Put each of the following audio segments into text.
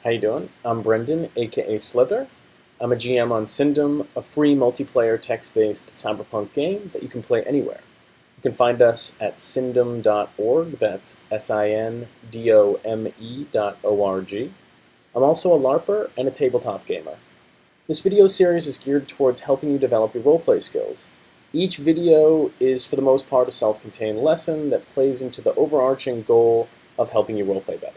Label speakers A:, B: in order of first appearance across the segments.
A: How you doing? I'm Brendan AKA Slither. I'm a GM on Sindome, a free multiplayer text-based cyberpunk game that you can play anywhere. You can find us at Sindome.org, that's S-I-N-D-O-M-E.O-R-G. I'm also a LARPer and a tabletop gamer. This video series is geared towards helping you develop your roleplay skills. Each video is for the most part a self-contained lesson that plays into the overarching goal of helping you roleplay better.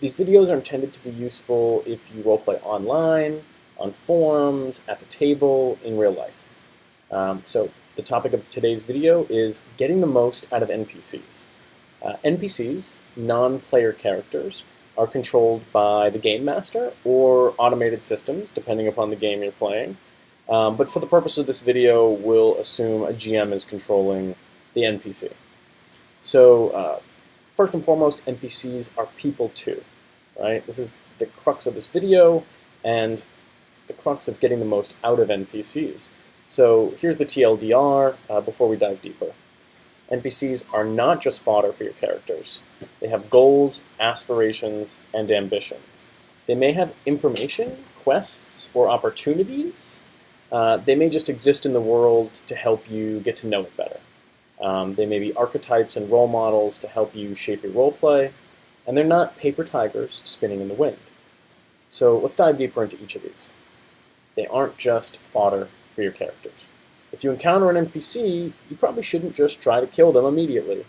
A: These videos are intended to be useful if you roleplay online, on forums, at the table, in real life. So the topic of today's video is getting the most out of NPCs. NPCs, non-player characters, are controlled by the game master or automated systems, depending upon the game you're playing. But for the purpose of this video, we'll assume a GM is controlling the NPC. So first and foremost, NPCs are people too, right? This is the crux of this video and the crux of getting the most out of NPCs. So here's the TLDR before we dive deeper. NPCs are not just fodder for your characters. They have goals, aspirations, and ambitions. They may have information, quests, or opportunities. They may just exist in the world to help you get to know it better. They may be archetypes and role models to help you shape your roleplay, and they're not paper tigers spinning in the wind. So let's dive deeper into each of these. They aren't just fodder for your characters. If you encounter an NPC, you probably shouldn't just try to kill them immediately.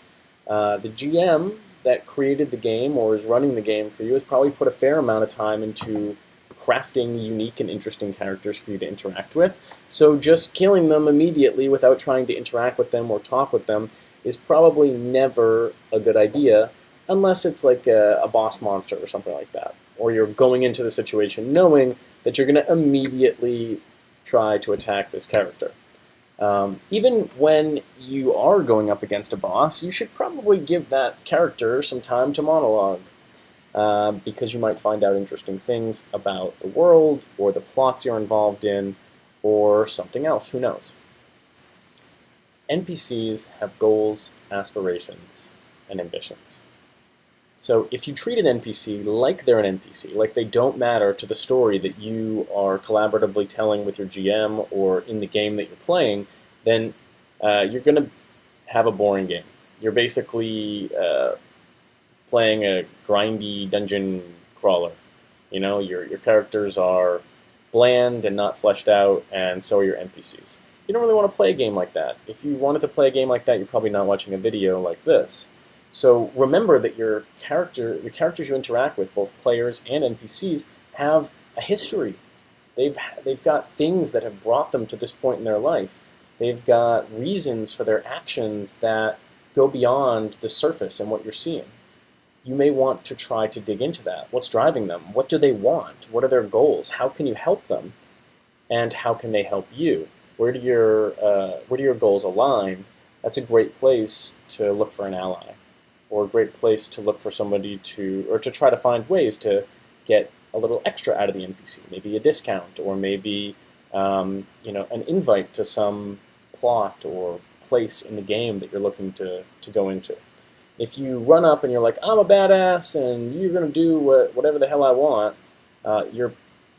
A: The GM that created the game or is running the game for you has probably put a fair amount of time into crafting unique and interesting characters for you to interact with. So just killing them immediately without trying to interact with them or talk with them is probably never a good idea unless it's like a boss monster or something like that. Or you're going into the situation knowing that you're going to immediately try to attack this character. Even when you are going up against a boss, you should probably give that character some time to monologue. Because you might find out interesting things about the world, or the plots you're involved in, or something else, who knows. NPCs have goals, aspirations, and ambitions. So if you treat an NPC like they're an NPC, like they don't matter to the story that you are collaboratively telling with your GM or in the game that you're playing, then you're going to have a boring game. You're basically playing a grindy dungeon crawler. You know, your characters are bland and not fleshed out, and so are your NPCs. You don't really want to play a game like that. If you wanted to play a game like that, you're probably not watching a video like this. So remember that your characters you interact with, both players and NPCs, have a history. They've got things that have brought them to this point in their life. They've got reasons for their actions that go beyond the surface and what you're seeing. You may want to try to dig into that. What's driving them? What do they want? What are their goals? How can you help them? And how can they help you? Where do your goals align? That's a great place to look for an ally, or a great place to look for somebody to try to find ways to get a little extra out of the NPC. Maybe a discount, or maybe an invite to some plot or place in the game that you're looking to go into. If you run up and you're like, I'm a badass and you're going to do whatever the hell I want,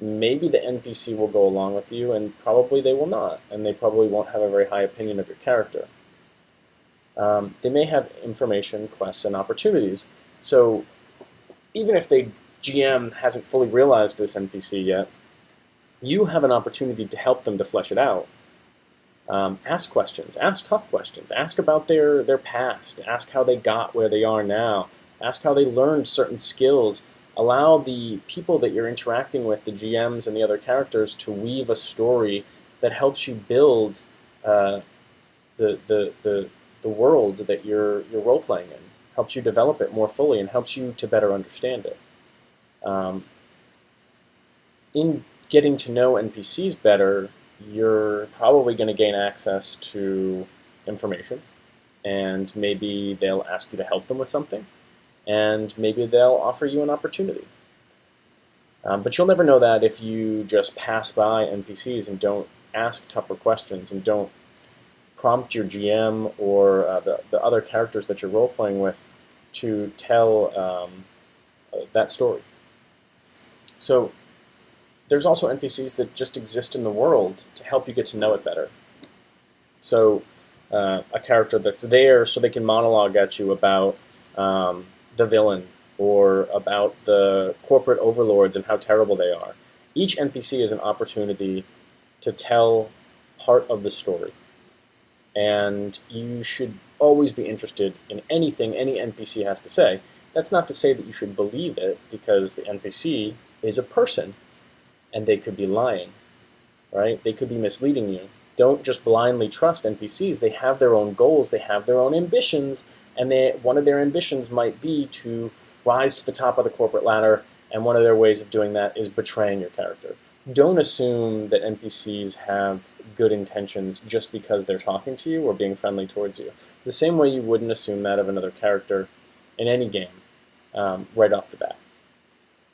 A: maybe the NPC will go along with you, and probably they will not, and they probably won't have a very high opinion of your character. They may have information, quests, and opportunities. So even if the GM hasn't fully realized this NPC yet, you have an opportunity to help them to flesh it out. Ask questions, ask tough questions, ask about their past, ask how they got where they are now, ask how they learned certain skills. Allow the people that you're interacting with, the GMs and the other characters, to weave a story that helps you build the world that you're role-playing in, helps you develop it more fully, and helps you to better understand it. In getting to know NPCs better, you're probably going to gain access to information, and maybe they'll ask you to help them with something, and maybe they'll offer you an opportunity. But you'll never know that if you just pass by NPCs and don't ask tougher questions and don't prompt your GM or the other characters that you're role-playing with to tell that story. So there's also NPCs that just exist in the world to help you get to know it better. So a character that's there so they can monologue at you about the villain or about the corporate overlords and how terrible they are. Each NPC is an opportunity to tell part of the story. And you should always be interested in anything any NPC has to say. That's not to say that you should believe it, because the NPC is a person, and they could be lying, right? They could be misleading you. Don't just blindly trust NPCs. They have their own goals, they have their own ambitions, and one of their ambitions might be to rise to the top of the corporate ladder, and one of their ways of doing that is betraying your character. Don't assume that NPCs have good intentions just because they're talking to you or being friendly towards you. The same way you wouldn't assume that of another character in any game right off the bat.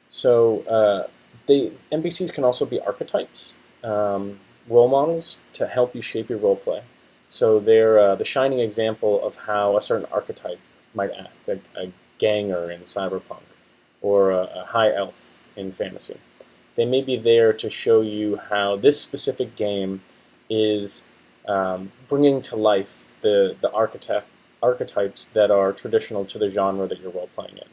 A: So NPCs can also be archetypes, role models to help you shape your role play. So they're the shining example of how a certain archetype might act, a ganger in cyberpunk, or a high elf in fantasy. They may be there to show you how this specific game is bringing to life the archetypes that are traditional to the genre that you're role-playing in.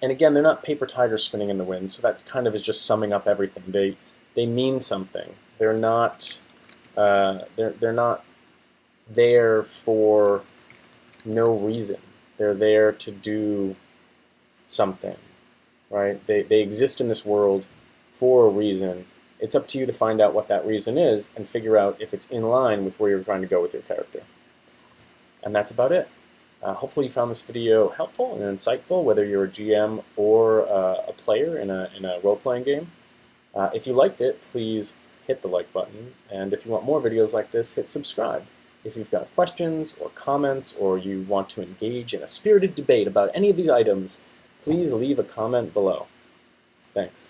A: And again, they're not paper tigers spinning in the wind, so that kind of is just summing up everything. They mean something. They're not they're not there for no reason. They're there to do something, right? They exist in this world for a reason. It's up to you to find out what that reason is and figure out if it's in line with where you're trying to go with your character. And that's about it. Hopefully you found this video helpful and insightful, whether you're a GM or a player in a role-playing game. If you liked it, please hit the like button, and if you want more videos like this, hit subscribe. If you've got questions or comments, or you want to engage in a spirited debate about any of these items, please leave a comment below. Thanks.